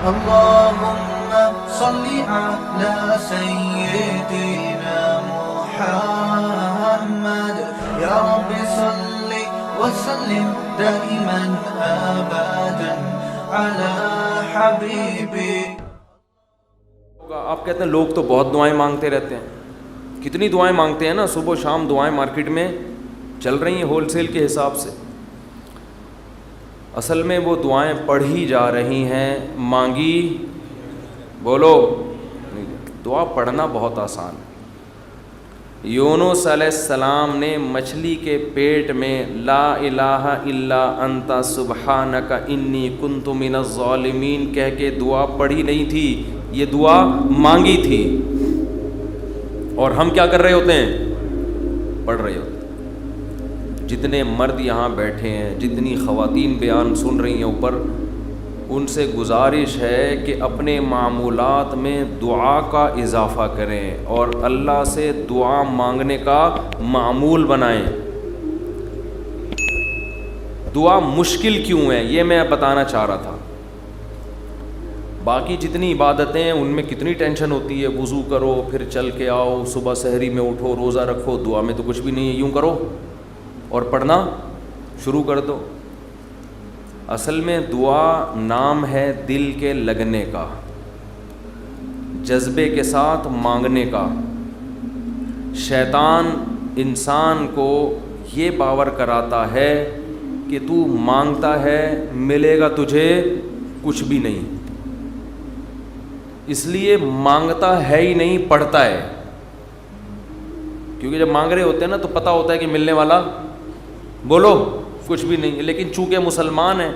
اللهم صل على سيدنا محمد يا رب صل وسلم دائما ابدا على حبيبي. آپ کہتے ہیں لوگ تو بہت دعائیں مانگتے رہتے ہیں. کتنی دعائیں مانگتے ہیں نا, صبح شام دعائیں مارکیٹ میں چل رہی ہیں ہول سیل کے حساب سے. اصل میں وہ دعائیں پڑھی جا رہی ہیں, مانگی بولو. دعا پڑھنا بہت آسان ہے. یونس علیہ السلام نے مچھلی کے پیٹ میں لا الہ الا انت سبحانک انی کنت من الظالمین کہہ کے دعا پڑھی نہیں تھی, یہ دعا مانگی تھی. اور ہم کیا کر رہے ہوتے ہیں؟ پڑھ رہے ہوتے ہیں. جتنے مرد یہاں بیٹھے ہیں, جتنی خواتین بیان سن رہی ہیں اوپر, ان سے گزارش ہے کہ اپنے معمولات میں دعا کا اضافہ کریں اور اللہ سے دعا مانگنے کا معمول بنائیں. دعا مشکل کیوں ہے یہ میں بتانا چاہ رہا تھا. باقی جتنی عبادتیں ہیں ان میں کتنی ٹینشن ہوتی ہے, وضو کرو پھر چل کے آؤ, صبح سحری میں اٹھو, روزہ رکھو. دعا میں تو کچھ بھی نہیں ہے, یوں کرو اور پڑھنا شروع کر دو. اصل میں دعا نام ہے دل کے لگنے کا, جذبے کے ساتھ مانگنے کا. شیطان انسان کو یہ باور کراتا ہے کہ تو مانگتا ہے ملے گا تجھے کچھ بھی نہیں, اس لیے مانگتا ہے ہی نہیں, پڑھتا ہے. کیونکہ جب مانگ رہے ہوتے ہیں نا تو پتہ ہوتا ہے کہ ملنے والا بولو کچھ بھی نہیں. لیکن چونکہ مسلمان ہیں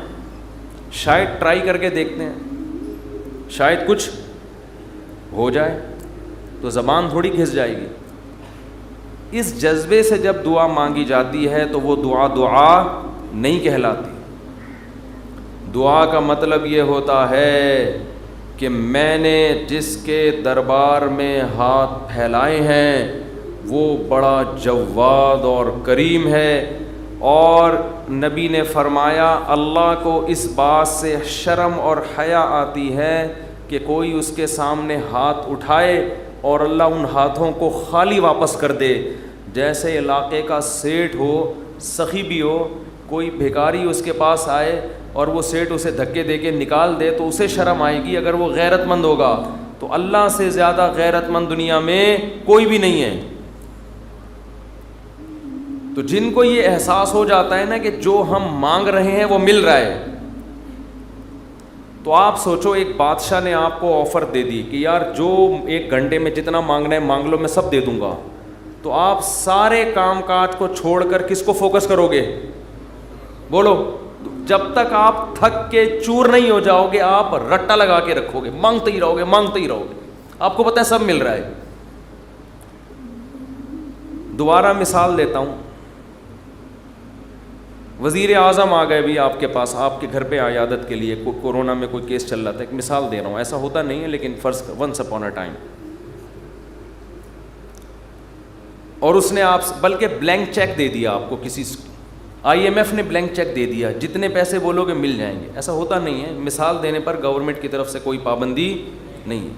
شاید ٹرائی کر کے دیکھتے ہیں, شاید کچھ ہو جائے, تو زبان تھوڑی گھس جائے گی. اس جذبے سے جب دعا مانگی جاتی ہے تو وہ دعا نہیں کہلاتی. دعا کا مطلب یہ ہوتا ہے کہ میں نے جس کے دربار میں ہاتھ پھیلائے ہیں وہ بڑا جواد اور کریم ہے. اور نبی نے فرمایا اللہ کو اس بات سے شرم اور حیا آتی ہے کہ کوئی اس کے سامنے ہاتھ اٹھائے اور اللہ ان ہاتھوں کو خالی واپس کر دے. جیسے علاقے کا سیٹھ ہو, سخی بھی ہو, کوئی بھکاری اس کے پاس آئے اور وہ سیٹھ اسے دھکے دے کے نکال دے تو اسے شرم آئے گی اگر وہ غیرت مند ہوگا. تو اللہ سے زیادہ غیرت مند دنیا میں کوئی بھی نہیں ہے. تو جن کو یہ احساس ہو جاتا ہے نا کہ جو ہم مانگ رہے ہیں وہ مل رہا ہے, تو آپ سوچو ایک بادشاہ نے آپ کو آفر دے دی کہ یار جو 1 گھنٹے میں جتنا مانگنا ہے مانگ لو, میں سب دے دوں گا. تو آپ سارے کام کاج کو چھوڑ کر کس کو فوکس کرو گے بولو؟ جب تک آپ تھک کے چور نہیں ہو جاؤ گے آپ رٹا لگا کے رکھو گے, مانگتے ہی رہو گے مانگتے ہی رہو گے. آپ کو پتہ ہے سب مل رہا ہے. دوبارہ مثال دیتا ہوں. وزیر اعظم آ گئے بھی آپ کے پاس, آپ کے گھر پہ عیادت کے لیے, کورونا میں کوئی کیس چل رہا تھا, ایک مثال دے رہا ہوں, ایسا ہوتا نہیں ہے لیکن فرض ونس اپون اے ٹائم. اور اس نے آپ بلکہ بلینک چیک دے دیا آپ کو, کسی IMF نے بلینک چیک دے دیا, جتنے پیسے بولو گے مل جائیں گے. ایسا ہوتا نہیں ہے. مثال دینے پر گورنمنٹ کی طرف سے کوئی پابندی نہیں ہے.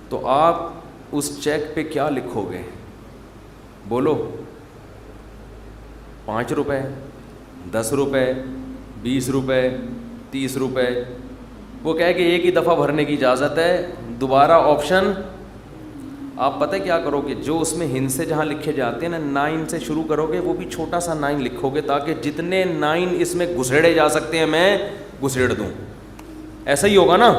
تو آپ اس چیک پہ کیا لکھو گے بولو؟ 5 روپے, 10 روپے, 20 روپے, 30 روپے. وہ کہے کہ ایک ہی دفعہ بھرنے کی اجازت ہے, دوبارہ آپشن. آپ پتہ کیا کرو گے, جو اس میں ہند سے جہاں لکھے جاتے ہیں نا 9 سے شروع کرو گے, وہ بھی چھوٹا سا 9 لکھو گے تاکہ جتنے 9 اس میں گھسیڑے جا سکتے ہیں میں گھسیڑ دوں. ایسا ہی ہوگا نا,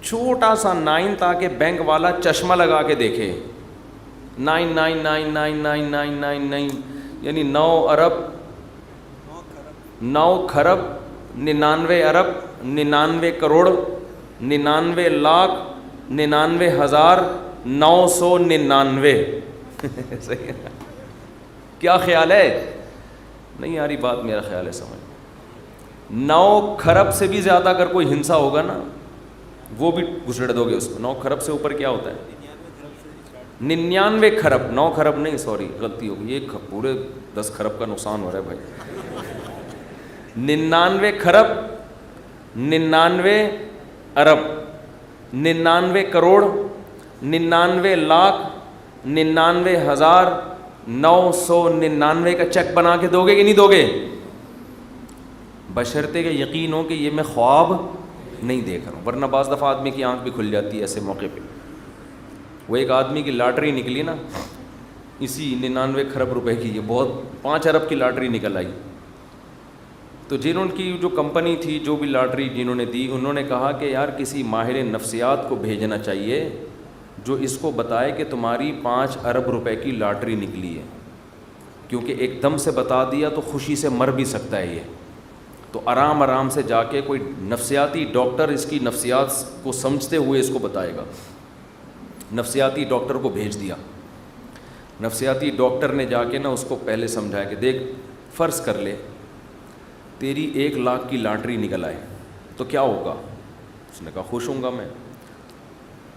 چھوٹا سا 9 تاکہ بینک والا چشمہ لگا کے دیکھے. 9 یعنی 9 ارب 9 کھرب 99 ارب 99 کروڑ 99 لاکھ 99,999. صحیح ہے. کیا خیال ہے؟ نہیں آ رہی بات, میرا خیال ہے سمجھ. 9 کھرب سے بھی زیادہ اگر کوئی ہنسا ہوگا نا وہ بھی گھسڑ دو گے اس کو. 9 کھرب سے اوپر کیا ہوتا ہے؟ 99 کھرب. 9 کھرب نہیں, سوری غلطی ہوگی, یہ پورے 10 کھرب کا نقصان ہو رہا ہے بھائی. 99 کھرب 99 ارب 99 کروڑ 99 لاکھ 99,999 کا چیک بنا کے دو گے کہ نہیں دو گے؟ بشرطے کہ یقین ہو کہ یہ میں خواب نہیں دیکھ رہا ہوں، ورنہ بعض دفعہ آدمی کی آنکھ بھی کھل جاتی ہے ایسے موقع پہ. وہ ایک آدمی کی لاٹری نکلی نا اسی 99 کھرب روپے کی، یہ بہت 5 ارب کی لاٹری نکل آئی. تو جنہوں کی جو کمپنی تھی جو بھی لاٹری جنہوں نے دی، انہوں نے کہا کہ یار کسی ماہر نفسیات کو بھیجنا چاہیے جو اس کو بتائے کہ تمہاری 5 ارب روپے کی لاٹری نکلی ہے، کیونکہ ایک دم سے بتا دیا تو خوشی سے مر بھی سکتا ہے یہ. تو آرام آرام سے جا کے کوئی نفسیاتی ڈاکٹر اس کی نفسیات کو سمجھتے ہوئے اس کو بتائے گا. نفسیاتی ڈاکٹر کو بھیج دیا. نفسیاتی ڈاکٹر نے جا کے نا اس کو پہلے سمجھایا کہ دیکھ فرض کر لے تیری 1 لاکھ کی لاٹری نکل آئے تو کیا ہوگا؟ اس نے کہا خوش ہوں گا میں.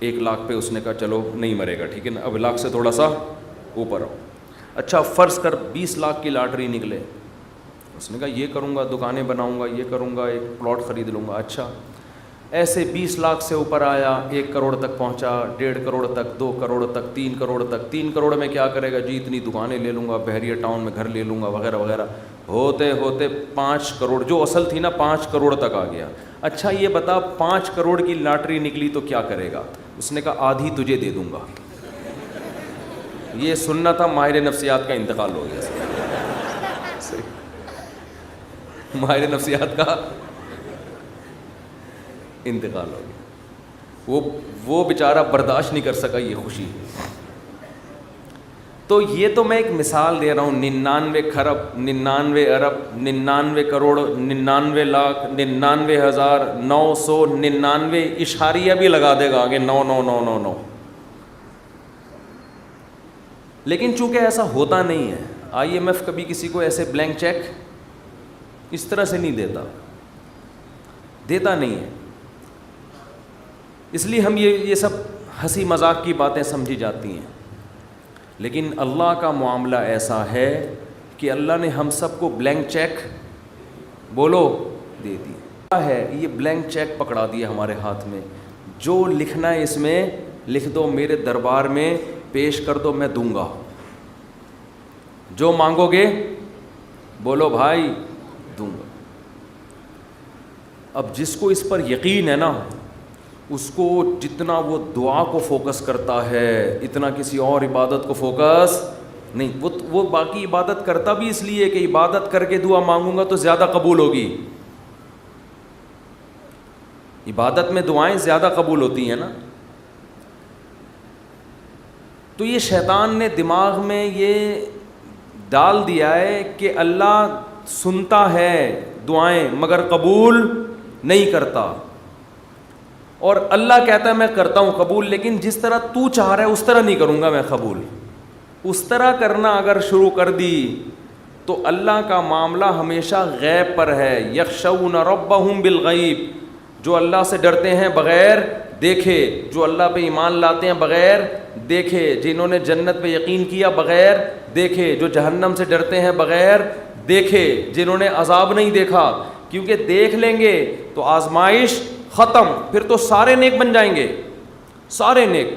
1 لاکھ پہ اس نے کہا چلو نہیں مرے گا، ٹھیک ہے نا، اب لاکھ سے تھوڑا سا اوپر آؤ. اچھا فرض کر 20 لاکھ کی لاٹری نکلے. اس نے کہا یہ کروں گا، دکانیں بناؤں گا، یہ کروں گا، ایک پلاٹ خرید لوں گا. اچھا ایسے 20 لاکھ سے اوپر آیا، 1 کروڑ تک پہنچا، 1.5 کروڑ تک، 2 کروڑ تک، 3 کروڑ تک. 3 کروڑ میں کیا کرے گا جی؟ اتنی دکانیں لے لوں گا، بحریہ ٹاؤن میں گھر لے لوں گا وغیرہ وغیرہ. ہوتے ہوتے 5 کروڑ جو اصل تھی نا 5 کروڑ تک آ گیا. اچھا یہ بتا 5 کروڑ کی لاٹری نکلی تو کیا کرے گا؟ اس نے کہا آدھی تجھے دے دوں گا. یہ سننا تھا ماہر نفسیات کا انتقال ہو گیا. ماہر نفسیات کا انتقال ہو گیا. وہ بیچارہ برداشت نہیں کر سکا یہ خوشی. تو یہ تو میں ایک مثال دے رہا ہوں. 99 کھرب 99 ارب 99 کروڑ 99 لاکھ 99,999 اشاریہ بھی لگا دے گا آگے 99999. لیکن چونکہ ایسا ہوتا نہیں ہے، IMF کبھی کسی کو ایسے بلینک چیک اس طرح سے نہیں دیتا نہیں ہے. اس لیے ہم یہ سب ہنسی مذاق کی باتیں سمجھی جاتی ہیں. لیکن اللہ کا معاملہ ایسا ہے کہ اللہ نے ہم سب کو بلینک چیک بولو دے دیا ہے. یہ بلینک چیک پکڑا دیا ہمارے ہاتھ میں، جو لکھنا ہے اس میں لکھ دو، میرے دربار میں پیش کر دو، میں دوں گا. جو مانگو گے بولو بھائی دوں گا. اب جس کو اس پر یقین ہے نا، اس کو جتنا وہ دعا کو فوکس کرتا ہے اتنا کسی اور عبادت کو فوکس نہیں. وہ باقی عبادت کرتا بھی اس لیے کہ عبادت کر کے دعا مانگوں گا تو زیادہ قبول ہوگی. عبادت میں دعائیں زیادہ قبول ہوتی ہیں نا. تو یہ شیطان نے دماغ میں یہ ڈال دیا ہے کہ اللہ سنتا ہے دعائیں مگر قبول نہیں کرتا، اور اللہ کہتا ہے میں کرتا ہوں قبول، لیکن جس طرح تو چاہ رہا ہے اس طرح نہیں کروں گا میں قبول. اس طرح کرنا اگر شروع کر دی تو اللہ کا معاملہ ہمیشہ غیب پر ہے. یخشون ربہم بالغیب، جو اللہ سے ڈرتے ہیں بغیر دیکھے، جو اللہ پہ ایمان لاتے ہیں بغیر دیکھے، جنہوں نے جنت پہ یقین کیا بغیر دیکھے، جو جہنم سے ڈرتے ہیں بغیر دیکھے، جنہوں نے عذاب نہیں دیکھا. کیونکہ دیکھ لیں گے تو آزمائش ختم، پھر تو سارے نیک بن جائیں گے، سارے نیک.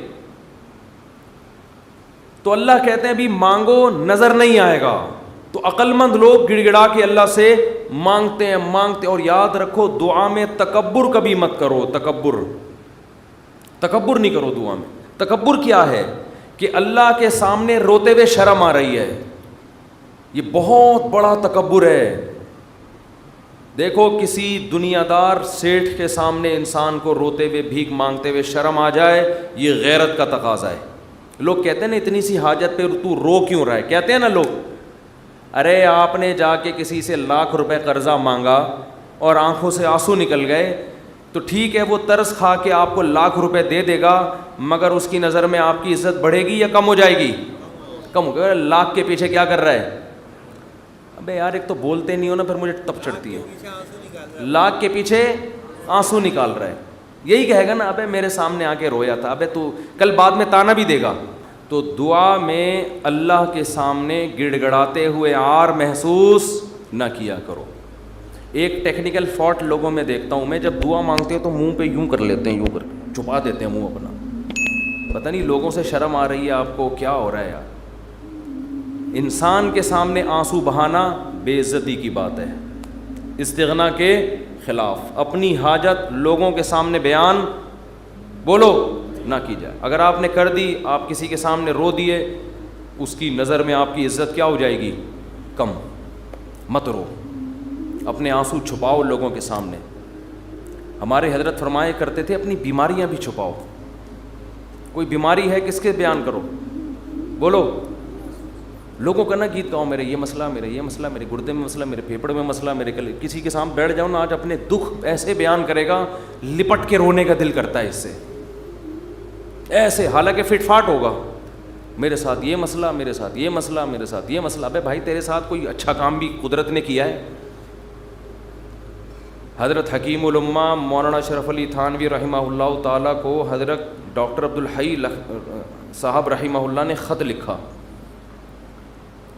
تو اللہ کہتے ہیں بھی مانگو نظر نہیں آئے گا. تو عقل مند لوگ گڑ گڑا کے اللہ سے مانگتے ہیں. اور یاد رکھو دعا میں تکبر کبھی مت کرو. تکبر نہیں کرو دعا میں. تکبر کیا ہے؟ کہ اللہ کے سامنے روتے ہوئے شرم آ رہی ہے، یہ بہت بڑا تکبر ہے. دیکھو کسی دنیا دار سیٹھ کے سامنے انسان کو روتے ہوئے بھیک مانگتے ہوئے شرم آ جائے، یہ غیرت کا تقاضا ہے. لوگ کہتے ہیں نا اتنی سی حاجت پہ تو رو کیوں رہا ہے؟ کہتے ہیں نا لوگ، ارے آپ نے جا کے کسی سے 1,00,000 روپے قرضہ مانگا اور آنکھوں سے آنسو نکل گئے تو ٹھیک ہے وہ ترس کھا کے آپ کو 1,00,000 روپے دے دے گا، مگر اس کی نظر میں آپ کی عزت بڑھے گی یا کم ہو جائے گی؟ کم ہو گیا. 1,00,000 کے پیچھے کیا کر رہا ہے؟ ابے یار ایک تو بولتے نہیں ہو نا، پھر مجھے تپ چڑھتی ہے. 1,00,000 کے پیچھے آنسو نکال رہا ہے. یہی کہے گا نا ابے میرے سامنے آ کے رویا تھا، ابے تو کل بعد میں تانا بھی دے گا. تو دعا میں اللہ کے سامنے گڑ گڑاتے ہوئے عار محسوس نہ کیا کرو. ایک ٹیکنیکل فالٹ لوگوں میں دیکھتا ہوں میں، جب دعا مانگتے ہیں تو منہ پہ یوں کر لیتے ہیں، یوں کر کے چھپا دیتے ہیں منہ اپنا. پتہ نہیں لوگوں سے شرم آ رہی ہے آپ کو، کیا ہو رہا ہے یار. انسان کے سامنے آنسو بہانا بے عزتی کی بات ہے، استغنا کے خلاف. اپنی حاجت لوگوں کے سامنے بیان بولو نہ کی جائے. اگر آپ نے کر دی، آپ کسی کے سامنے رو دیے، اس کی نظر میں آپ کی عزت کیا ہو جائے گی؟ کم. مت رو، اپنے آنسو چھپاؤ لوگوں کے سامنے. ہمارے حضرت فرمایا کرتے تھے اپنی بیماریاں بھی چھپاؤ. کوئی بیماری ہے کس کے بیان کرو، بولو. لوگوں کا نا گیت گاؤں، میرے یہ مسئلہ، میرے یہ مسئلہ، میرے گردے میں مسئلہ، میرے پھیپڑ میں مسئلہ، میرے کل. کسی کے سامنے بیٹھ جاؤ نا آج، اپنے دکھ ایسے بیان کرے گا لپٹ کے رونے کا دل کرتا ہے اس سے، ایسے. حالانکہ فٹ فاٹ ہوگا، میرے ساتھ یہ مسئلہ، میرے ساتھ یہ مسئلہ، میرے ساتھ یہ مسئلہ. ابے بھائی تیرے ساتھ کوئی اچھا کام بھی قدرت نے کیا ہے؟ حضرت حکیم الامہ مولانا اشرف علی تھانوی رحمہ اللہ تعالیٰ کو حضرت ڈاکٹر عبدالحی صاحب رحمہ اللہ نے خط لکھا،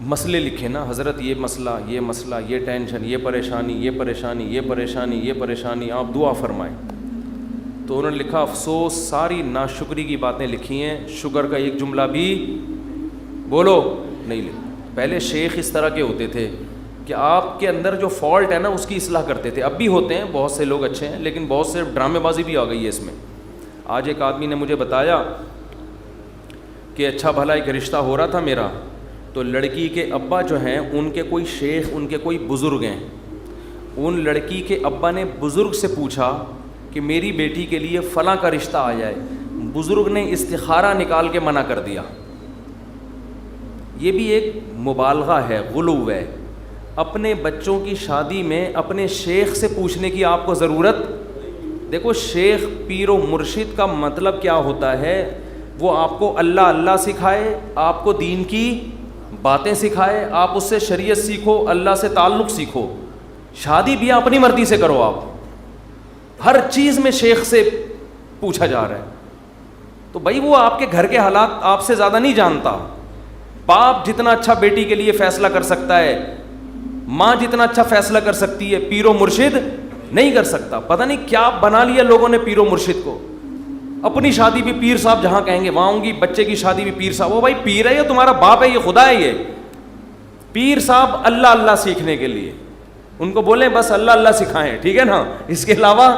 مسئلے لکھے نا، حضرت یہ مسئلہ، یہ مسئلہ، یہ ٹینشن، یہ پریشانی، یہ پریشانی، یہ پریشانی، یہ پریشانی، آپ دعا فرمائیں. تو انہوں نے لکھا افسوس ساری ناشکری کی باتیں لکھی ہیں، شکر کا ایک جملہ بھی بولو نہیں لکھا. پہلے شیخ اس طرح کے ہوتے تھے کہ آپ کے اندر جو فالٹ ہے نا اس کی اصلاح کرتے تھے. اب بھی ہوتے ہیں، بہت سے لوگ اچھے ہیں، لیکن بہت سے ڈرامے بازی بھی آ گئی ہے اس میں. آج ایک آدمی نے مجھے بتایا کہ اچھا بھلا ایک رشتہ ہو رہا تھا میرا، تو لڑکی کے ابا جو ہیں ان کے کوئی شیخ، ان کے کوئی بزرگ ہیں. ان لڑکی کے ابا نے بزرگ سے پوچھا کہ میری بیٹی کے لیے فلاں کا رشتہ آ جائے. بزرگ نے استخارہ نکال کے منع کر دیا. یہ بھی ایک مبالغہ ہے، غلو ہے. اپنے بچوں کی شادی میں اپنے شیخ سے پوچھنے کی آپ کو ضرورت. دیکھو شیخ پیر و مرشد کا مطلب کیا ہوتا ہے؟ وہ آپ کو اللہ اللہ سکھائے، آپ کو دین کی باتیں سکھائے، آپ اس سے شریعت سیکھو، اللہ سے تعلق سیکھو. شادی بھی اپنی مرضی سے کرو. آپ ہر چیز میں شیخ سے پوچھا جا رہا ہے. تو بھائی وہ آپ کے گھر کے حالات آپ سے زیادہ نہیں جانتا. باپ جتنا اچھا بیٹی کے لیے فیصلہ کر سکتا ہے، ماں جتنا اچھا فیصلہ کر سکتی ہے، پیر و مرشد نہیں کر سکتا. پتہ نہیں کیا بنا لیا لوگوں نے پیر و مرشد کو. اپنی شادی بھی پیر صاحب جہاں کہیں گے وہاں ہوں گی، بچے کی شادی بھی پیر صاحب. وہ بھائی پیر ہے، یہ تمہارا باپ ہے، یہ خدا ہے. یہ پیر صاحب اللہ اللہ سیکھنے کے لیے، ان کو بولیں بس اللہ اللہ سکھائیں، ٹھیک ہے نا. اس کے علاوہ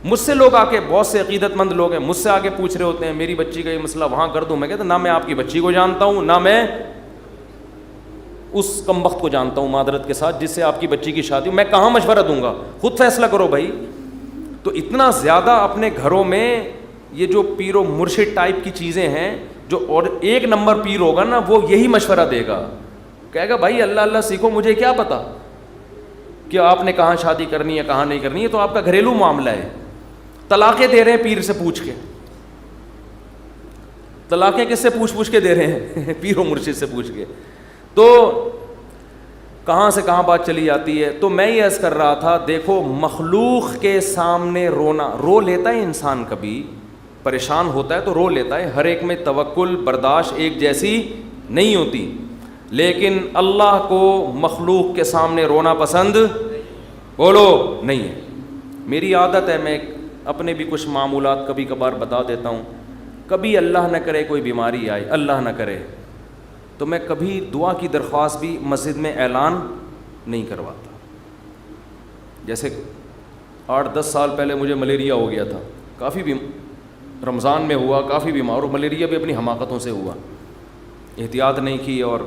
مجھ سے لوگ آ کے، بہت سے عقیدت مند لوگ ہیں، مجھ سے آ کے پوچھ رہے ہوتے ہیں میری بچی کا یہ مسئلہ وہاں کر دوں. میں کہتا نہ میں آپ کی بچی کو جانتا ہوں، نہ میں اس کمبخت کو جانتا ہوں معذرت کے ساتھ جس سے آپ کی بچی کی شادی. میں کہاں مشورہ دوں گا؟ خود فیصلہ کرو بھائی. تو اتنا زیادہ اپنے گھروں میں یہ جو پیر و مرشد ٹائپ کی چیزیں ہیں، جو اور ایک نمبر پیر ہوگا نا وہ یہی مشورہ دے گا، کہے گا بھائی اللہ اللہ سیکھو، مجھے کیا پتا کہ آپ نے کہاں شادی کرنی ہے کہاں نہیں کرنی ہے. تو آپ کا گھریلو معاملہ ہے. طلاقیں دے رہے ہیں پیر سے پوچھ کے. طلاقیں کس سے پوچھ کے دے رہے ہیں؟ پیر و مرشد سے پوچھ کے. تو کہاں سے کہاں بات چلی جاتی ہے. تو میں یہ عرض کر رہا تھا، دیکھو مخلوق کے سامنے رونا، رو لیتا ہے انسان، کبھی پریشان ہوتا ہے تو رو لیتا ہے. ہر ایک میں توکل برداشت ایک جیسی نہیں ہوتی، لیکن اللہ کو مخلوق کے سامنے رونا پسند بولو نہیں ہے. میری عادت ہے، میں اپنے بھی کچھ معمولات کبھی کبھار بتا دیتا ہوں. کبھی اللہ نہ کرے کوئی بیماری آئے، اللہ نہ کرے، تو میں کبھی دعا کی درخواست بھی مسجد میں اعلان نہیں کرواتا. جیسے 8-10 سال پہلے مجھے ملیریا ہو گیا تھا، کافی رمضان میں ہوا، کافی بیمار، اور ملیریا بھی اپنی حماقتوں سے ہوا، احتیاط نہیں کی اور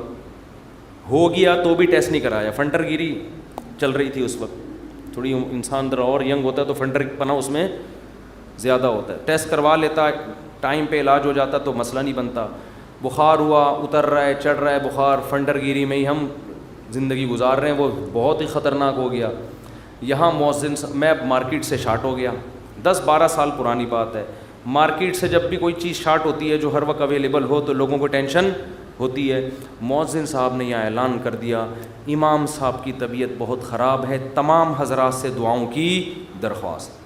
ہو گیا تو بھی ٹیسٹ نہیں کرایا. فنٹر گیری چل رہی تھی اس وقت، تھوڑی انسان اندر اور ینگ ہوتا ہے تو فنٹر پنا اس میں زیادہ ہوتا ہے. ٹیسٹ کروا لیتا، ٹائم پہ علاج ہو جاتا تو مسئلہ نہیں بنتا. بخار ہوا، اتر رہا ہے، چڑھ رہا ہے بخار، فنٹر گیری میں ہی ہم زندگی گزار رہے ہیں، وہ بہت ہی خطرناک ہو گیا. یہاں مؤذن میں مارکیٹ سے شارٹ ہو گیا، 10-12 سال پرانی بات ہے. مارکیٹ سے جب بھی کوئی چیز شارٹ ہوتی ہے جو ہر وقت اویلیبل ہو تو لوگوں کو ٹینشن ہوتی ہے. مؤذن صاحب نے یہاں اعلان کر دیا امام صاحب کی طبیعت بہت خراب ہے، تمام حضرات سے دعاؤں کی درخواست.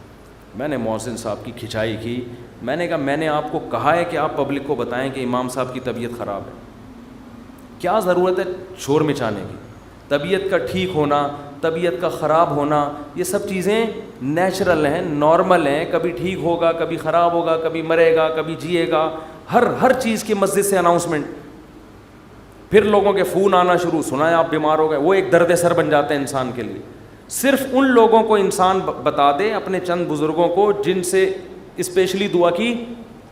میں نے مؤذن صاحب کی کھچائی کی. میں نے کہا میں نے آپ کو کہا ہے کہ آپ پبلک کو بتائیں کہ امام صاحب کی طبیعت خراب ہے، کیا ضرورت ہے شور مچانے کی؟ طبیعت کا ٹھیک ہونا طبیعت کا خراب ہونا، یہ سب چیزیں نیچرل ہیں، نارمل ہیں. کبھی ٹھیک ہوگا، کبھی خراب ہوگا، کبھی مرے گا، کبھی جیے گا. ہر چیز کی مسجد سے اناؤنسمنٹ. پھر لوگوں کے فون آنا شروع، سنا ہے آپ بیمار ہو گئے. وہ ایک درد سر بن جاتے ہیں انسان کے لیے. صرف ان لوگوں کو انسان بتا دے، اپنے چند بزرگوں کو جن سے اسپیشلی دعا کی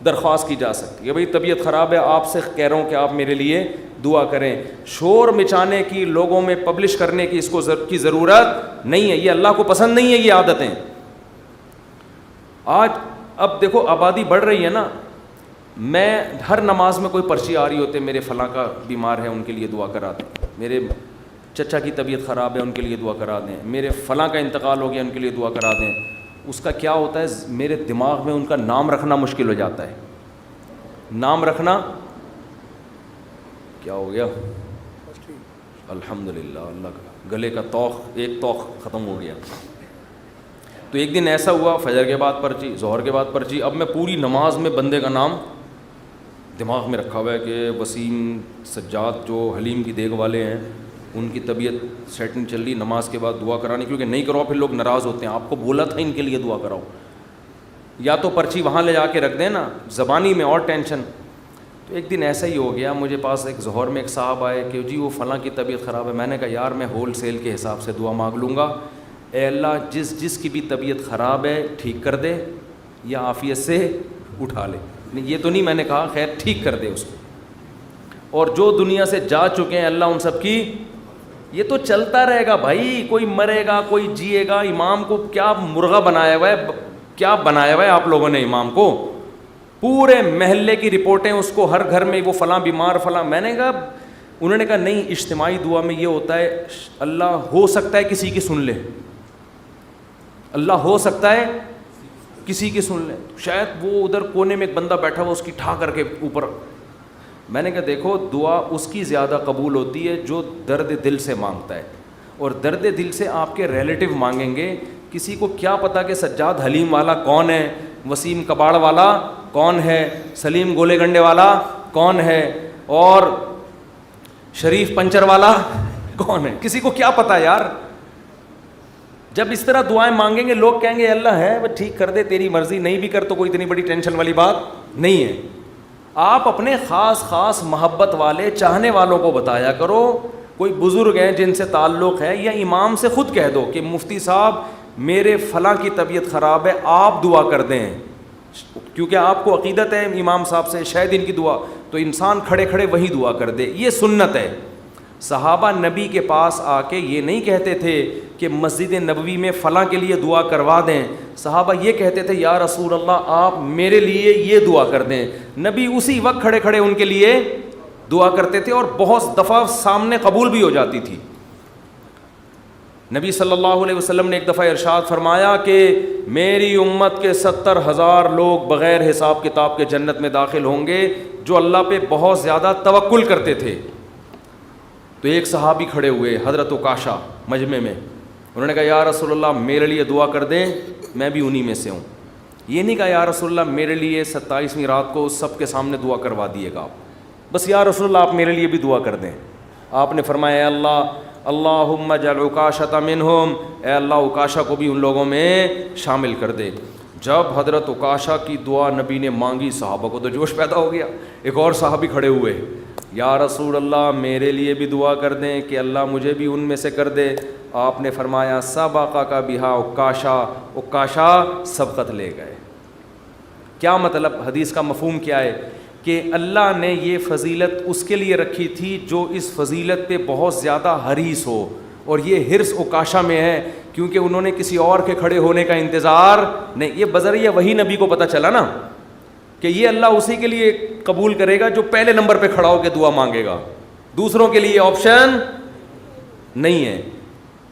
درخواست کی جا سکتی ہے. بھئی طبیعت خراب ہے، آپ سے کہہ رہا ہوں کہ آپ میرے لیے دعا کریں. شور مچانے کی، لوگوں میں پبلش کرنے کی اس کو کی ضرورت نہیں ہے. یہ اللہ کو پسند نہیں ہے یہ عادتیں. آج اب دیکھو آبادی بڑھ رہی ہے نا. میں ہر نماز میں کوئی پرچی آ رہی ہوتے، میرے فلاں کا بیمار ہے ان کے لیے دعا کرا دیں، میرے چچا کی طبیعت خراب ہے ان کے لیے دعا کرا دیں، میرے فلاں کا انتقال ہو گیا ان کے لیے دعا کرا دیں. اس کا کیا ہوتا ہے، میرے دماغ میں ان کا نام رکھنا مشکل ہو جاتا ہے. نام رکھنا کیا ہو گیا، الحمدللہ اللہ کا گلے کا ایک توق ختم ہو گیا. تو ایک دن ایسا ہوا، فجر کے بعد پرچی، ظہر کے بعد پرچی. اب میں پوری نماز میں بندے کا نام دماغ میں رکھا ہوا ہے کہ وسیم سجاد جو حلیم کی دیگ والے ہیں ان کی طبیعت سیٹنگ چل رہی، نماز کے بعد دعا کرانی، کیونکہ نہیں کرو پھر لوگ ناراض ہوتے ہیں. آپ کو بولا تھا ان کے لیے دعا کراؤ. یا تو پرچی وہاں لے جا کے رکھ دیں نا، زبانی میں اور ٹینشن. تو ایک دن ایسا ہی ہو گیا، مجھے پاس ایک ظہر میں ایک صاحب آئے کہ جی وہ فلاں کی طبیعت خراب ہے. میں نے کہا یار میں ہول سیل کے حساب سے دعا مانگ لوں گا. اے اللہ جس کی بھی طبیعت خراب ہے ٹھیک کر دے یا عافیت سے اٹھا لے. یہ تو نہیں میں نے کہا، خیر ٹھیک کر دے اس کو. اور جو دنیا سے جا چکے ہیں اللہ ان سب کی، یہ تو چلتا رہے گا بھائی. کوئی مرے گا، کوئی جیے گا. امام کو کیا مرغا بنایا ہوا ہے، کیا بنایا ہوا ہے آپ لوگوں نے امام کو. پورے محلے کی رپورٹیں اس کو، ہر گھر میں وہ فلاں بیمار فلاں. میں نے کہا، انہوں نے کہا نہیں، اجتماعی دعا میں یہ ہوتا ہے اللہ ہو سکتا ہے کسی کی سن لے، اللہ ہو سکتا ہے کسی کی سن لے. شاید وہ ادھر کونے میں ایک بندہ بیٹھا ہوا اس کی ٹھا کر کے اوپر. میں نے کہا دیکھو دعا اس کی زیادہ قبول ہوتی ہے جو درد دل سے مانگتا ہے. اور درد دل سے آپ کے ریلیٹیو مانگیں گے. کسی کو کیا پتا کہ سجاد حلیم والا کون ہے، وسیم کباڑ والا کون ہے، سلیم گولے گنڈے والا کون ہے، اور شریف پنچر والا کون ہے. کسی کو کیا پتا یار. جب اس طرح دعائیں مانگیں گے لوگ کہیں گے اللہ ہے وہ ٹھیک کر دے، تیری مرضی، نہیں بھی کر تو کوئی اتنی بڑی ٹینشن والی بات نہیں ہے. آپ اپنے خاص محبت والے چاہنے والوں کو بتایا کرو. کوئی بزرگ ہیں جن سے تعلق ہے، یا امام سے خود کہہ دو کہ مفتی صاحب میرے فلاں کی طبیعت خراب ہے، آپ دعا کر دیں. کیونکہ آپ کو عقیدت ہے امام صاحب سے، شاید ان کی دعا، تو انسان کھڑے کھڑے وہی دعا کر دے. یہ سنت ہے. صحابہ نبی کے پاس آ کے یہ نہیں کہتے تھے کہ مسجد نبوی میں فلاں کے لیے دعا کروا دیں. صحابہ یہ کہتے تھے یا رسول اللہ آپ میرے لیے یہ دعا کر دیں. نبی اسی وقت کھڑے کھڑے ان کے لیے دعا کرتے تھے، اور بہت دفعہ سامنے قبول بھی ہو جاتی تھی. نبی صلی اللہ علیہ وسلم نے ایک دفعہ ارشاد فرمایا کہ میری امت کے 70,000 لوگ بغیر حساب کتاب کے جنت میں داخل ہوں گے جو اللہ پہ بہت زیادہ توکل کرتے تھے. تو ایک صحابی کھڑے ہوئے حضرت عکاشہ مجمع میں، انہوں نے کہا یا رسول اللہ میرے لیے دعا کر دیں، میں بھی انہی میں سے ہوں. یہ نہیں کہا یا رسول اللہ میرے لیے 27ویں رات کو سب کے سامنے دعا کروا دیے گا آپ، بس یا رسول اللہ آپ میرے لیے بھی دعا کر دیں. آپ نے فرمایا اے اللہ اللہم اجعل عکاشۃ منہم، اے اللہ عکاشہ کو بھی ان لوگوں میں شامل کر دے. جب حضرت عکاشہ کی دعا نبی نے مانگی صحابہ کو تو جوش پیدا ہو گیا. ایک اور صحابی کھڑے ہوئے، یا رسول اللہ میرے لیے بھی دعا کر دیں کہ اللہ مجھے بھی ان میں سے کر دے. آپ نے فرمایا سبقک بہا عکاشہ، عکاشہ سبقت لے گئے. کیا مطلب، حدیث کا مفہوم کیا ہے کہ اللہ نے یہ فضیلت اس کے لیے رکھی تھی جو اس فضیلت پہ بہت زیادہ حریص ہو. اور یہ حرص عکاشہ میں ہے کیونکہ انہوں نے کسی اور کے کھڑے ہونے کا انتظار نہیں. یہ بذریعہ وہی نبی کو پتہ چلا نا کہ یہ اللہ اسی کے لیے قبول کرے گا جو پہلے نمبر پہ کھڑا ہو کے دعا مانگے گا، دوسروں کے لیے آپشن نہیں ہے.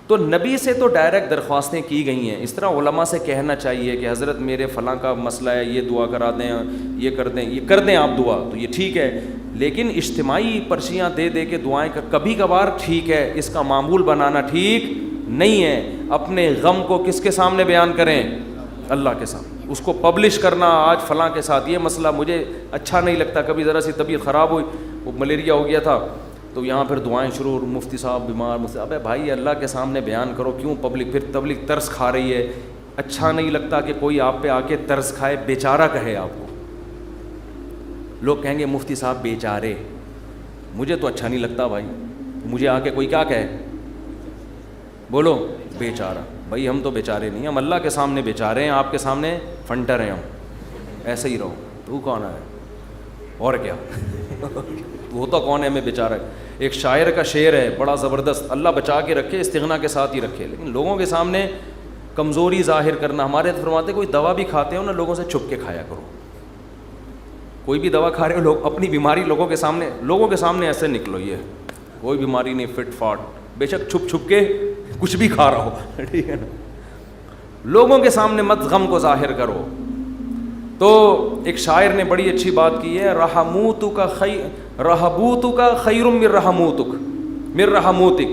تو نبی سے تو ڈائریکٹ درخواستیں کی گئی ہیں. اس طرح علماء سے کہنا چاہیے کہ حضرت میرے فلاں کا مسئلہ ہے، یہ دعا کرا دیں، یہ کر دیں، یہ کر دیں آپ دعا، تو یہ ٹھیک ہے. لیکن اجتماعی پرچیاں دے دے کے دعائیں کبھی کبھار ٹھیک ہے، اس کا معمول بنانا ٹھیک نہیں ہے. اپنے غم کو کس کے سامنے بیان کریں؟ اللہ کے سامنے. اس کو پبلش کرنا آج فلاں کے ساتھ یہ مسئلہ مجھے اچھا نہیں لگتا، کبھی ذرا سی طبیعت خراب ہوئی، وہ ملیریا ہو گیا تھا تو یہاں پھر دعائیں شروع, مفتی صاحب بیمار, مفتی, ابے بھائی اللہ کے سامنے بیان کرو, کیوں پبلک پھر تبلیغ ترس کھا رہی ہے. اچھا نہیں لگتا کہ کوئی آپ پہ آ کے ترس کھائے, بیچارہ کہے آپ کو. لوگ کہیں گے مفتی صاحب بیچارے, مجھے تو اچھا نہیں لگتا بھائی, مجھے آ کے کوئی کیا کہے, بولو بیچارہ. بھائی ہم تو بیچارے نہیں, ہم اللہ کے سامنے بیچارے ہیں, آپ کے سامنے فنٹر ہیں ہم, ایسے ہی رہو. تو کون ہے اور کیا وہ تو کون ہے ہمیں بیچارہ. ایک شاعر کا شعر ہے بڑا زبردست, اللہ بچا کے رکھے, استغنا کے ساتھ ہی رکھے, لیکن لوگوں کے سامنے کمزوری ظاہر کرنا. ہمارے فرماتے کوئی دوا بھی کھاتے ہو نا, لوگوں سے چھپ کے کھایا کرو. کوئی بھی دوا کھا رہے ہو, لوگ اپنی بیماری لوگوں کے سامنے ایسے نکلو, یہ کوئی بیماری نہیں, فٹ فاٹ, بے شک چھپ چھپ کے کچھ بھی کھا رہا ہو, ٹھیک ہے نا. لوگوں کے سامنے مت غم کو ظاہر کرو. تو ایک شاعر نے بڑی اچھی بات کی ہے, رہبوتک خیر من رحموتک,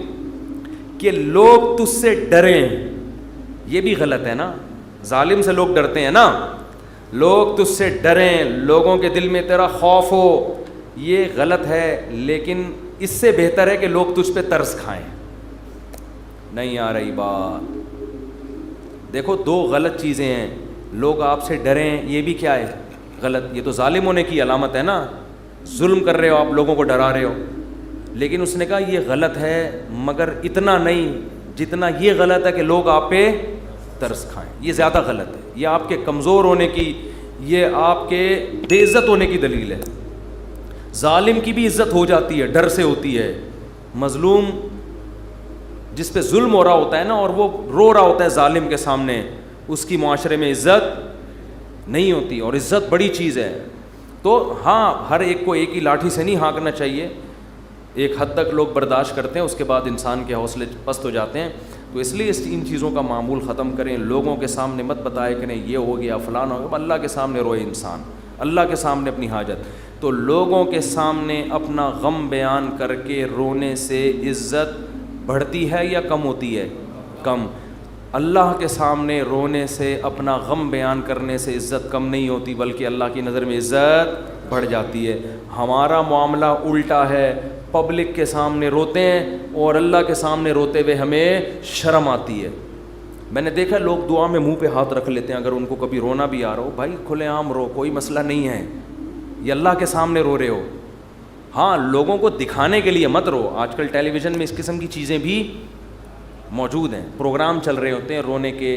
کہ لوگ تجھ سے ڈریں. یہ بھی غلط ہے نا, ظالم سے لوگ ڈرتے ہیں نا, لوگ تجھ سے ڈریں, لوگوں کے دل میں تیرا خوف ہو, یہ غلط ہے. لیکن اس سے بہتر ہے کہ لوگ تجھ پہ ترس کھائیں. نہیں آ رہی بات. دیکھو دو غلط چیزیں ہیں, لوگ آپ سے ڈریں, یہ بھی کیا ہے, غلط. یہ تو ظالم ہونے کی علامت ہے نا, ظلم کر رہے ہو آپ, لوگوں کو ڈرا رہے ہو. لیکن اس نے کہا یہ غلط ہے, مگر اتنا نہیں جتنا یہ غلط ہے کہ لوگ آپ پہ ترس کھائیں. یہ زیادہ غلط ہے, یہ آپ کے کمزور ہونے کی, یہ آپ کے بے عزت ہونے کی دلیل ہے. ظالم کی بھی عزت ہو جاتی ہے, ڈر سے ہوتی ہے. مظلوم جس پہ ظلم ہو رہا ہوتا ہے نا, اور وہ رو رہا ہوتا ہے ظالم کے سامنے, اس کی معاشرے میں عزت نہیں ہوتی, اور عزت بڑی چیز ہے. تو ہاں, ہر ایک کو ایک ہی لاٹھی سے نہیں ہانکنا چاہیے, ایک حد تک لوگ برداشت کرتے ہیں, اس کے بعد انسان کے حوصلے پست ہو جاتے ہیں. تو اس لیے ان چیزوں کا معمول ختم کریں. لوگوں کے سامنے مت بتائے کریں یہ ہو گیا فلانا ہو گیا, اللہ کے سامنے روئے انسان, اللہ کے سامنے اپنی حاجت. تو لوگوں کے سامنے اپنا غم بیان کر کے رونے سے عزت بڑھتی ہے یا کم ہوتی ہے؟ کم. اللہ کے سامنے رونے سے, اپنا غم بیان کرنے سے عزت کم نہیں ہوتی, بلکہ اللہ کی نظر میں عزت بڑھ جاتی ہے. ہمارا معاملہ الٹا ہے, پبلک کے سامنے روتے ہیں اور اللہ کے سامنے روتے ہوئے ہمیں شرم آتی ہے. میں نے دیکھا لوگ دعا میں منہ پہ ہاتھ رکھ لیتے ہیں, اگر ان کو کبھی رونا بھی آ رہا ہو, بھائی کھلے عام رو, کوئی مسئلہ نہیں ہے, یہ اللہ کے سامنے رو رہے ہو. ہاں, لوگوں کو دکھانے کے لیے مت رو. آج کل ٹیلی ویژن میں اس قسم کی چیزیں بھی موجود ہیں, پروگرام چل رہے ہوتے ہیں رونے کے,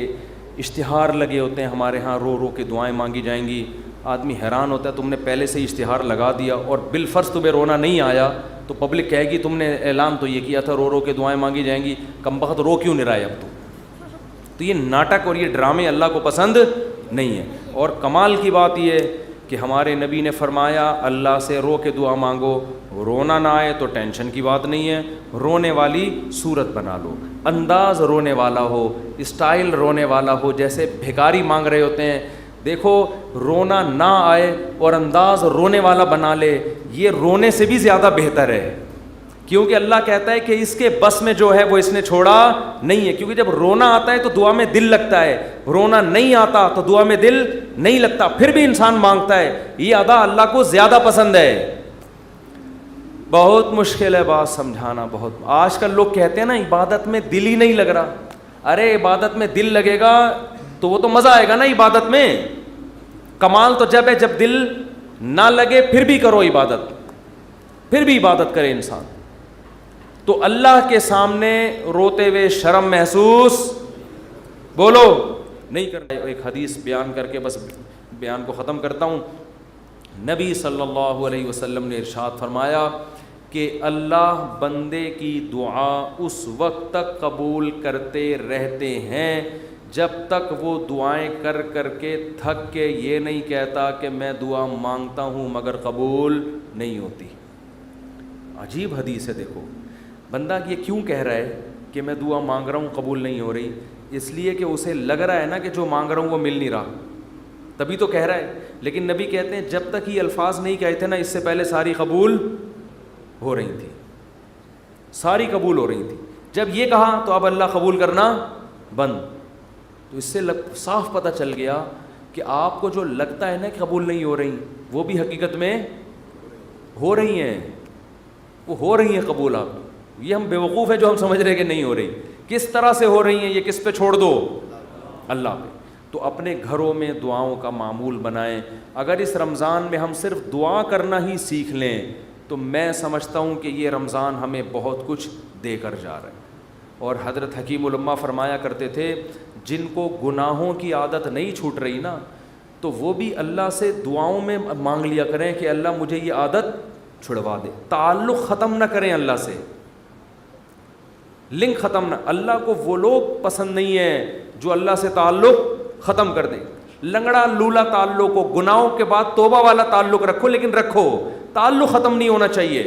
اشتہار لگے ہوتے ہیں ہمارے ہاں, رو رو کے دعائیں مانگی جائیں گی. آدمی حیران ہوتا ہے, تم نے پہلے سے ہی اشتہار لگا دیا اور بالفرض تمہیں رونا نہیں آیا, تو پبلک کہے گی تم نے اعلان تو یہ کیا تھا رو رو کے دعائیں مانگی جائیں گی, کم بخت رو کیوں نہیں رہا ہے اب تو یہ ناٹک اور یہ ڈرامے اللہ کو پسند نہیں ہے. اور کمال کی بات یہ ہے کہ ہمارے نبی نے فرمایا اللہ سے رو کے دعا مانگو, رونا نہ آئے تو ٹینشن کی بات نہیں ہے, رونے والی صورت بنا لو, انداز رونے والا ہو, اسٹائل رونے والا ہو, جیسے بھکاری مانگ رہے ہوتے ہیں. دیکھو رونا نہ آئے اور انداز رونے والا بنا لے, یہ رونے سے بھی زیادہ بہتر ہے, کیونکہ اللہ کہتا ہے کہ اس کے بس میں جو ہے وہ اس نے چھوڑا نہیں ہے. کیونکہ جب رونا آتا ہے تو دعا میں دل لگتا ہے, رونا نہیں آتا تو دعا میں دل نہیں لگتا, پھر بھی انسان مانگتا ہے. یہ ادا اللہ کو زیادہ پسند ہے. بہت مشکل ہے بات سمجھانا, بہت. آج کل لوگ کہتے ہیں نا عبادت میں دل ہی نہیں لگ رہا. ارے عبادت میں دل لگے گا تو وہ تو مزہ آئے گا نا عبادت میں. کمال تو جب ہے جب دل نہ لگے پھر بھی کرو عبادت, پھر بھی عبادت کرے انسان. تو اللہ کے سامنے روتے ہوئے شرم محسوس بولو نہیں کرنا. ایک حدیث بیان کر کے بس بیان کو ختم کرتا ہوں. نبی صلی اللہ علیہ وسلم نے ارشاد فرمایا کہ اللہ بندے کی دعا اس وقت تک قبول کرتے رہتے ہیں جب تک وہ دعائیں کر کر کے تھک کے یہ نہیں کہتا کہ میں دعا مانگتا ہوں مگر قبول نہیں ہوتی. عجیب حدیث ہے. دیکھو بندہ یہ کیوں کہہ رہا ہے کہ میں دعا مانگ رہا ہوں قبول نہیں ہو رہی؟ اس لیے کہ اسے لگ رہا ہے نا کہ جو مانگ رہا ہوں وہ مل نہیں رہا, تبھی تو کہہ رہا ہے. لیکن نبی کہتے ہیں جب تک یہ الفاظ نہیں کہے تھے نا, اس سے پہلے ساری قبول ہو رہی تھی, ساری قبول ہو رہی تھی. جب یہ کہا تو اب اللہ قبول کرنا بند. تو اس سے صاف پتہ چل گیا کہ آپ کو جو لگتا ہے نا کہ قبول نہیں ہو رہی, وہ بھی حقیقت میں ہو رہی ہیں, وہ ہو رہی ہیں قبول آپ کی. یہ ہم بیوقوف ہیں جو ہم سمجھ رہے ہیں کہ نہیں ہو رہی. کس طرح سے ہو رہی ہیں یہ کس پہ چھوڑ دو؟ اللہ پہ. تو اپنے گھروں میں دعاؤں کا معمول بنائیں. اگر اس رمضان میں ہم صرف دعا کرنا ہی سیکھ لیں تو میں سمجھتا ہوں کہ یہ رمضان ہمیں بہت کچھ دے کر جا رہا ہے. اور حضرت حکیم الامہ فرمایا کرتے تھے جن کو گناہوں کی عادت نہیں چھوٹ رہی نا تو وہ بھی اللہ سے دعاؤں میں مانگ لیا کریں کہ اللہ مجھے یہ عادت چھڑوا دے. تعلق ختم نہ کریں اللہ سے, لنک ختم نہ. اللہ کو وہ لوگ پسند نہیں ہیں جو اللہ سے تعلق ختم کر دیں. لنگڑا لولا تعلق ہو, گناہوں کے بعد توبہ والا تعلق رکھو, لیکن رکھو, تعلق ختم نہیں ہونا چاہیے.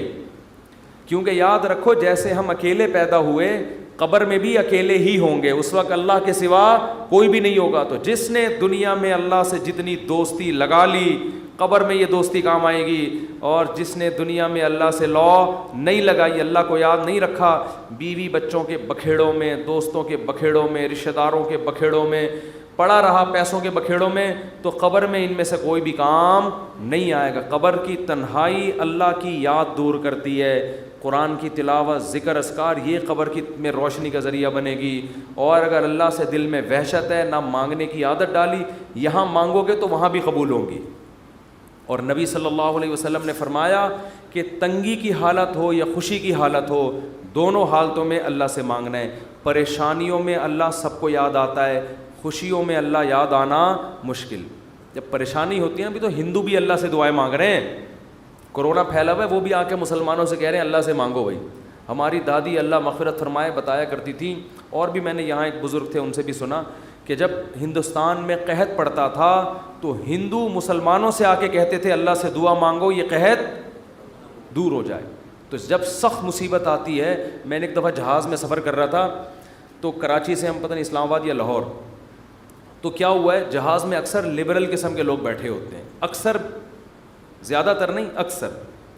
کیونکہ یاد رکھو جیسے ہم اکیلے پیدا ہوئے قبر میں بھی اکیلے ہی ہوں گے, اس وقت اللہ کے سوا کوئی بھی نہیں ہوگا. تو جس نے دنیا میں اللہ سے جتنی دوستی لگا لی قبر میں یہ دوستی کام آئے گی, اور جس نے دنیا میں اللہ سے لا نہیں لگائی, اللہ کو یاد نہیں رکھا, بیوی بچوں کے بکھیڑوں میں, دوستوں کے بکھیڑوں میں, رشتہ داروں کے بکھیڑوں میں پڑا رہا, پیسوں کے بکھیڑوں میں, تو قبر میں ان میں سے کوئی بھی کام نہیں آئے گا. قبر کی تنہائی اللہ کی یاد دور کرتی ہے. قرآن کی تلاوت, ذکر, اذکار, یہ قبر کی میں روشنی کا ذریعہ بنے گی. اور اگر اللہ سے دل میں وحشت ہے, نہ مانگنے کی عادت ڈالی, یہاں مانگو گے تو وہاں بھی قبول ہوں گی. اور نبی صلی اللہ علیہ وسلم نے فرمایا کہ تنگی کی حالت ہو یا خوشی کی حالت ہو, دونوں حالتوں میں اللہ سے مانگنا ہے. پریشانیوں میں اللہ سب کو یاد آتا ہے, خوشیوں میں اللہ یاد آنا مشکل. جب پریشانی ہوتی ہے نا, بھی تو ہندو بھی اللہ سے دعائیں مانگ رہے ہیں. کرونا پھیلا ہوا ہے, وہ بھی آ کے مسلمانوں سے کہہ رہے ہیں اللہ سے مانگو بھائی. ہماری دادی اللہ مغفرت فرمائے بتایا کرتی تھی, اور بھی میں نے یہاں ایک بزرگ تھے ان سے بھی سنا, کہ جب ہندوستان میں قحط پڑتا تھا تو ہندو مسلمانوں سے آ کے کہتے تھے اللہ سے دعا مانگو یہ قحط دور ہو جائے. تو جب سخت مصیبت آتی ہے, میں نے ایک دفعہ جہاز میں سفر کر رہا تھا, تو کراچی سے ہم پتہ نہیں اسلام آباد یا لاہور, تو کیا ہوا ہے جہاز میں اکثر لبرل قسم کے لوگ بیٹھے ہوتے ہیں, اکثر, زیادہ تر نہیں, اکثر,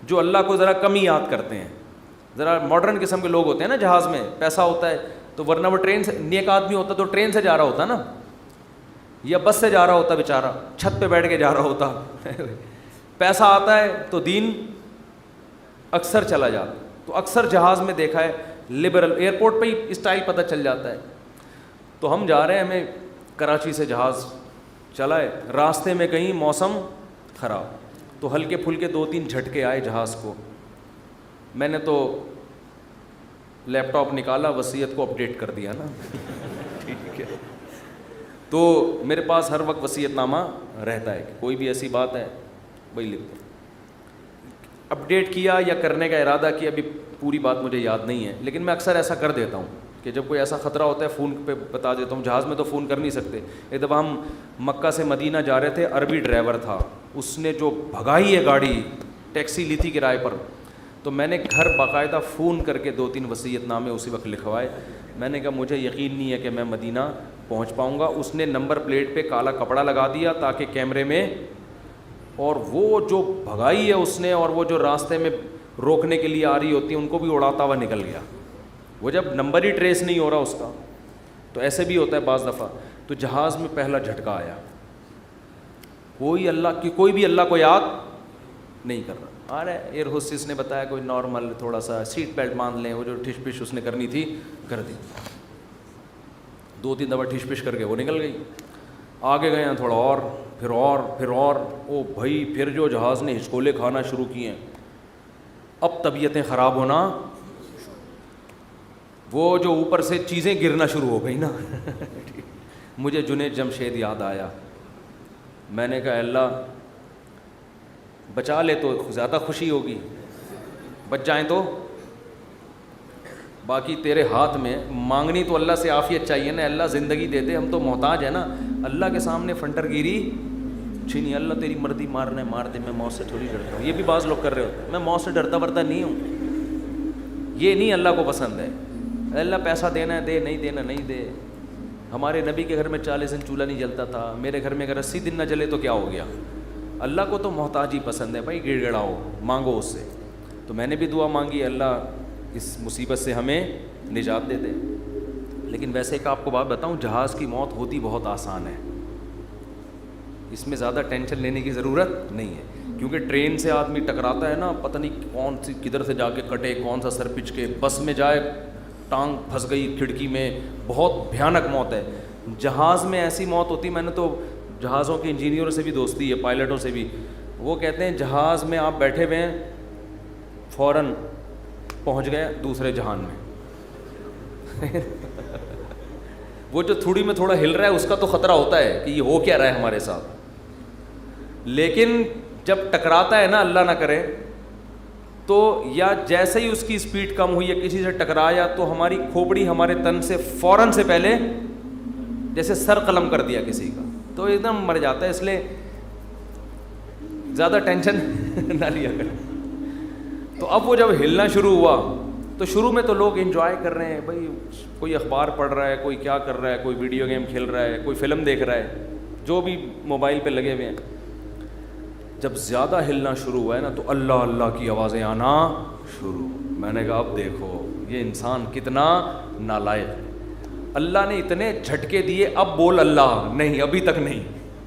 جو اللہ کو ذرا کم ہی یاد کرتے ہیں, ذرا ماڈرن قسم کے لوگ ہوتے ہیں نا جہاز میں, پیسہ ہوتا ہے تو, ورنہ وہ ٹرین سے, نیک آدمی ہوتا تو ٹرین سے جا رہا ہوتا نا, یا بس سے جا رہا ہوتا بیچارہ, چھت پہ بیٹھ کے جا رہا ہوتا. پیسہ آتا ہے تو دین اکثر چلا جاتا. تو اکثر جہاز میں دیکھا ہے لبرل, ایئرپورٹ پہ ہی اسٹائل پتہ چل جاتا ہے. تو ہم جا رہے ہیں, ہمیں کراچی سے جہاز چلا ہے, راستے میں کہیں موسم خراب, تو ہلکے پھلکے 2-3 جھٹکے آئے جہاز کو. میں نے تو لیپ ٹاپ نکالا, وصیت کو اپڈیٹ کر دیا نا. ٹھیک ہے, تو میرے پاس ہر وقت وصیت نامہ رہتا ہے کہ کوئی بھی ایسی بات ہے وہی لکھ دیں. اپڈیٹ کیا یا کرنے کا ارادہ کیا, ابھی پوری بات مجھے یاد نہیں ہے, لیکن میں اکثر ایسا کر دیتا ہوں کہ جب کوئی ایسا خطرہ ہوتا ہے فون پہ بتا دیتا ہوں. جہاز میں تو فون کر نہیں سکتے. ایک دفعہ ہم مکہ سے مدینہ جا رہے تھے, عربی ڈرائیور تھا, اس نے جو بھگائی ہے گاڑی, ٹیکسی لی تھی کرائے پر, تو میں نے گھر باقاعدہ فون کر کے 2-3 وصیت نامے اسی وقت لکھوائے. میں نے کہا مجھے یقین نہیں ہے کہ میں مدینہ پہنچ پاؤں گا. اس نے نمبر پلیٹ پہ کالا کپڑا لگا دیا تاکہ کیمرے میں, اور وہ جو بھگائی ہے اس نے, اور وہ جو راستے میں روکنے کے لیے آ رہی ہوتی ہے ان کو بھی اڑاتا ہوا نکل گیا. وہ جب نمبر ہی ٹریس نہیں ہو رہا اس کا, تو ایسے بھی ہوتا ہے بعض دفعہ. تو جہاز میں پہلا جھٹکا آیا, کوئی بھی اللہ کو یاد نہیں کر رہا. ارے ایئر ہوسٹس نے بتایا کوئی نارمل تھوڑا سا سیٹ بیلٹ باندھ لیں, وہ جو ٹھش پش اس نے کرنی تھی کر دی. 2-3 دفعہ ٹھش پش کر کے وہ نکل گئی. آگے گئے ہیں تھوڑا اور, پھر اور, پھر اور, او بھائی پھر جو جہاز نے ہچکولے کھانا شروع کیے ہیں, اب طبیعتیں خراب ہونا, وہ جو اوپر سے چیزیں گرنا شروع ہو گئی نا. مجھے جنید جمشید یاد آیا. میں نے کہا اللہ بچا لے تو زیادہ خوشی ہوگی, بچ جائیں تو باقی تیرے ہاتھ میں. مانگنی تو اللہ سے عافیت چاہیے نا, اللہ زندگی دے دے, ہم تو محتاج ہیں نا. اللہ کے سامنے فنٹر گیری چھینی, اللہ تیری مرضی, مارنا ہے مار دے, میں موت سے تھوڑی ڈرتا ہوں. یہ بھی بعض لوگ کر رہے ہوتے ہیں, میں موت سے ڈرتا ورتا نہیں ہوں. یہ نہیں اللہ کو پسند ہے. اللہ پیسہ دینا ہے دے, نہیں دینا نہیں دے. ہمارے نبی کے گھر میں 40 دن چولہا نہیں جلتا تھا, میرے گھر میں اگر 80 دن نہ جلے تو کیا ہو گیا. اللہ کو تو محتاج ہی پسند ہے بھائی, گڑ گڑاؤ, مانگو اس سے. تو میں نے بھی دعا مانگی, اللہ اس مصیبت سے ہمیں نجات دے دے. لیکن ویسے ایک آپ کو بات بتاؤں, جہاز کی موت ہوتی بہت آسان ہے. اس میں زیادہ ٹینشن لینے کی ضرورت نہیں ہے. کیونکہ ٹرین سے آدمی ٹکراتا ہے نا, پتہ نہیں کون سی کدھر سے جا کے کٹے, کون سا سر پچ کے, بس میں جائے ٹانگ پھنس گئی کھڑکی میں, بہت بھیانک موت ہے. جہاز میں ایسی موت ہوتی, میں نے تو جہازوں کے انجینئروں سے بھی دوستی ہے, پائلٹوں سے بھی, وہ کہتے ہیں جہاز میں آپ بیٹھے ہوئے ہیں, فوراً پہنچ گئے دوسرے جہان میں. وہ جو تھوڑی میں تھوڑا ہل رہا ہے اس کا تو خطرہ ہوتا ہے کہ یہ ہو کیا رہا ہے ہمارے ساتھ, لیکن جب ٹکراتا ہے نا, اللہ نہ کرے, تو یا جیسے ہی اس کی اسپیڈ کم ہوئی یا کسی سے ٹکرایا تو ہماری کھوپڑی ہمارے تن سے فوراً سے پہلے جیسے سر قلم کر دیا کسی کا, تو ایک دم مر جاتا ہے. اس لیے زیادہ ٹینشن نہ لیا کریں. تو اب وہ جب ہلنا شروع ہوا تو شروع میں تو لوگ انجوائے کر رہے ہیں بھائی, کوئی اخبار پڑھ رہا ہے, کوئی کیا کر رہا ہے, کوئی ویڈیو گیم کھیل رہا ہے, کوئی فلم دیکھ رہا ہے, جو بھی موبائل پہ لگے ہوئے ہیں. جب زیادہ ہلنا شروع ہوا ہے نا تو اللہ اللہ کی آوازیں آنا شروع. میں نے کہا اب دیکھو یہ انسان کتنا نالائق ہے, اللہ نے اتنے جھٹکے دیے, اب بول اللہ نہیں, ابھی تک نہیں.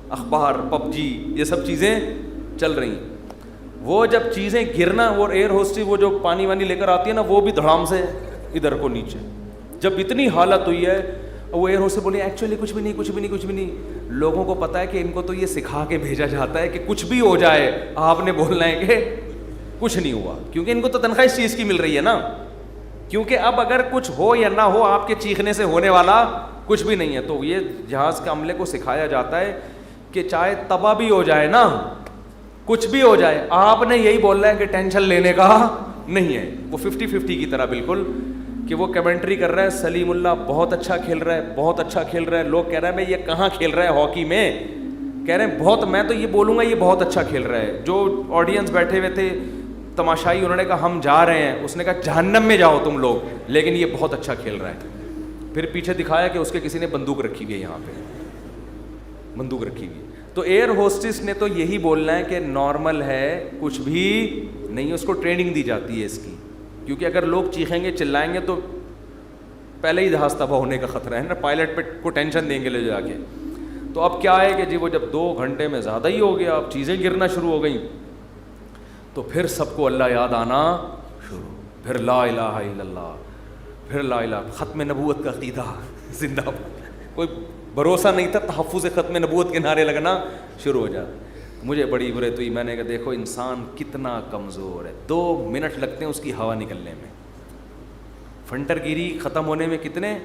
اخبار, پب جی, یہ سب چیزیں چل رہی ہیں. وہ جب چیزیں گرنا, وہ ایئر ہوسٹس وہ جو پانی وانی لے کر آتی ہے نا, وہ بھی دھڑام سے ادھر کو نیچے. جب اتنی حالت ہوئی ہے, وہ ایئر ہوسٹس بولی ایکچولی کچھ بھی نہیں, کچھ بھی نہیں, کچھ بھی نہیں. لوگوں کو پتہ ہے کہ ان کو تو یہ سکھا کے بھیجا جاتا ہے کہ کچھ بھی ہو جائے آپ نے بولنا ہے کہ کچھ نہیں ہوا, کیونکہ ان کو تو تنخواہ اس چیز کی مل رہی ہے نا. کیونکہ اب اگر کچھ ہو یا نہ ہو, آپ کے چیخنے سے ہونے والا کچھ بھی نہیں ہے. تو یہ جہاز کے عملے کو سکھایا جاتا ہے کہ چاہے تباہ بھی ہو جائے نا, کچھ بھی ہو جائے, آپ نے یہی بولنا ہے کہ ٹینشن لینے کا نہیں ہے. وہ 50-50 کی طرح بالکل, کہ وہ کمنٹری کر رہا ہے, سلیم اللہ بہت اچھا کھیل رہا ہے, بہت اچھا کھیل رہا ہے. لوگ کہہ رہے ہیں میں یہ کہاں کھیل رہا ہے ہاکی میں, کہہ رہے ہیں بہت, میں تو یہ بولوں گا یہ بہت اچھا کھیل رہا ہے. جو آڈینس بیٹھے ہوئے تھے تماشائی, انہوں نے کہا ہم جا رہے ہیں, اس نے کہا جہنم میں جاؤ تم لوگ, لیکن یہ بہت اچھا کھیل رہا ہے. پھر پیچھے دکھایا کہ اس کے کسی نے بندوق رکھی ہوئی ہے, یہاں پہ بندوق رکھی ہوئی ہے. تو ایئر ہوسٹس نے تو یہی بولنا ہے کہ نارمل ہے, کچھ بھی نہیں. اس کو ٹریننگ دی جاتی ہے اس کی, کیونکہ اگر لوگ چیخیں گے چلائیں گے تو پہلے ہی جہاز تباہ ہونے کا خطرہ ہے نا, پائلٹ پہ کو ٹینشن دیں گے لے جا کے. تو اب کیا ہے کہ جی وہ جب 2 گھنٹے میں زیادہ ہی ہو گیا, اب چیزیں گرنا شروع ہو گئیں, تو پھر سب کو اللہ یاد آنا شروع. پھر لا الہ الا اللہ, پھر لا الہ, ختم نبوت کا عقیدہ زندہ باد. کوئی بھروسہ نہیں تھا, تحفظ ختم نبوت کے نعرے لگنا شروع ہو جاتے. مجھے بڑی عبرت ہوئی, میں نے کہا دیکھو انسان کتنا کمزور ہے, 2 منٹ لگتے ہیں اس کی ہوا نکلنے میں. فنٹر گیری ختم ہونے میں کتنے,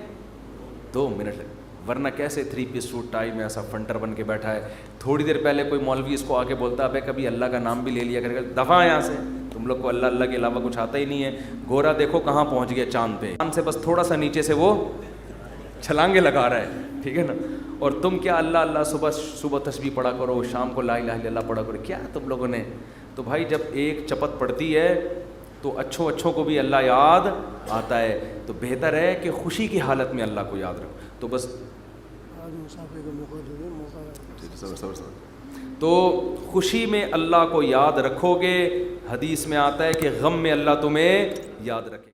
2 منٹ لگتے. ورنہ کیسے 3 پیس سوٹ ٹائی میں ایسا فنٹر بن کے بیٹھا ہے. تھوڑی دیر پہلے کوئی مولوی اس کو آ کے بولتا ہے کبھی اللہ کا نام بھی لے لیا کرے گا, دفعہ یہاں سے, تم لوگ کو اللہ اللہ کے علاوہ کچھ آتا ہی نہیں ہے. گورا دیکھو کہاں پہنچ گیا چاند پہ, چاند سے بس تھوڑا سا نیچے سے وہ چھلانگے لگا رہا ہے, ٹھیک ہے نا. اور تم کیا اللہ اللہ صبح تسبیح پڑھا کرو, شام کو لا الہ الا اللہ پڑھا کرو, کیا تم لوگوں نے. تو بھائی جب ایک چپت پڑتی ہے تو اچھوں کو بھی اللہ یاد آتا ہے. تو بہتر ہے کہ خوشی کی حالت میں اللہ کو یاد رکھو. تو بس تو خوشی میں اللہ کو یاد رکھو گے. حدیث میں آتا ہے کہ غم میں اللہ تمہیں یاد رکھے.